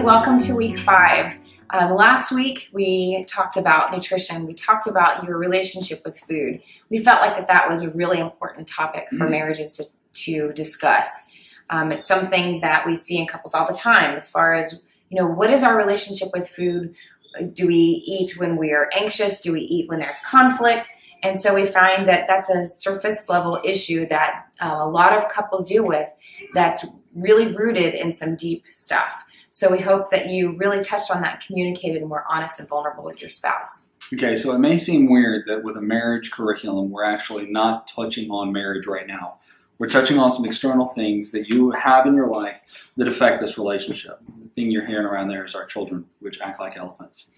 Welcome to week 5. Last week we talked about nutrition. We talked about your relationship with food. We felt like that was a really important topic for marriages to discuss. It's something that we see in couples all the time as far as, what is our relationship with food? Do we eat when we are anxious? Do we eat when there's conflict? And so we find that that's a surface level issue that a lot of couples deal with that's really rooted in some deep stuff. So we hope that you really touched on that, communicated, and were honest and vulnerable with your spouse. Okay, so it may seem weird that with a marriage curriculum, we're actually not touching on marriage right now. We're touching on some external things that you have in your life that affect this relationship. The thing you're hearing around there is our children, which act like elephants.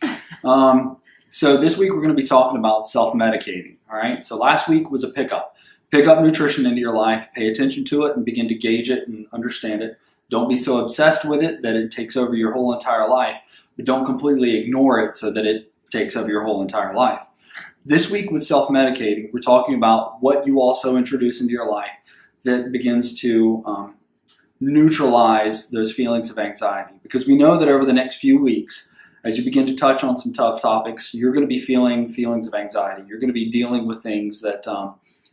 So this week we're going to be talking about self-medicating, all right? So last week was a pickup. Pick up nutrition into your life, pay attention to it, and begin to gauge it and understand it. Don't be so obsessed with it that it takes over your whole entire life, but don't completely ignore it so that it takes over your whole entire life. This week with self-medicating, we're talking about what you also introduce into your life that begins to neutralize those feelings of anxiety. Because we know that over the next few weeks, as you begin to touch on some tough topics, you're going to be feeling feelings of anxiety. You're going to be dealing with things that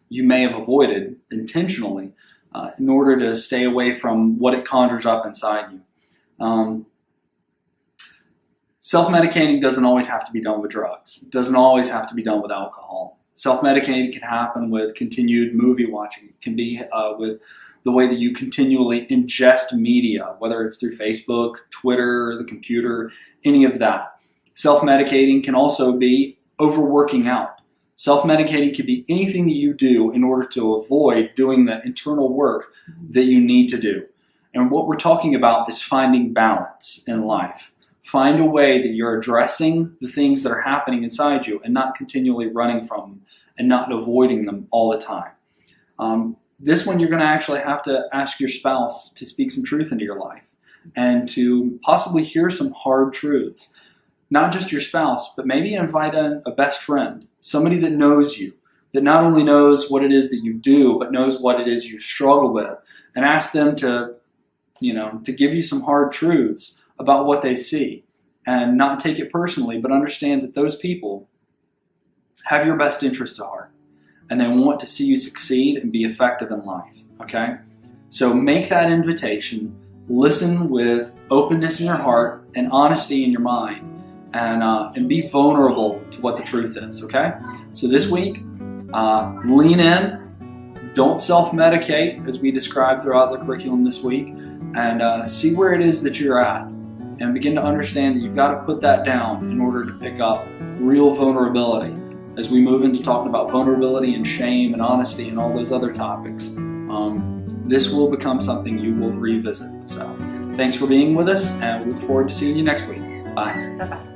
you may have avoided intentionally in order to stay away from what it conjures up inside you. Self-medicating doesn't always have to be done with drugs. It doesn't always have to be done with alcohol. Self-medicating can happen with continued movie watching. It can be with the way that you continually ingest media, whether it's through Facebook, Twitter, the computer, any of that. Self-medicating can also be overworking out. Self-medicating can be anything that you do in order to avoid doing the internal work that you need to do. And what we're talking about is finding balance in life. Find a way that you're addressing the things that are happening inside you and not continually running from them and not avoiding them all the time. This one you're going to actually have to ask your spouse to speak some truth into your life and to possibly hear some hard truths. Not just your spouse, but maybe invite in a best friend, somebody that knows you, that not only knows what it is that you do, but knows what it is you struggle with, and ask them to give you some hard truths about what they see, and not take it personally, but understand that those people have your best interest at heart, and they want to see you succeed and be effective in life, okay? So make that invitation, listen with openness in your heart and honesty in your mind, and be vulnerable to what the truth is, okay? So this week, lean in, don't self-medicate as we described throughout the curriculum this week, and see where it is that you're at, and begin to understand that you've got to put that down in order to pick up real vulnerability. As we move into talking about vulnerability and shame and honesty and all those other topics, this will become something you will revisit. So thanks for being with us, and we look forward to seeing you next week. Bye. Bye-bye.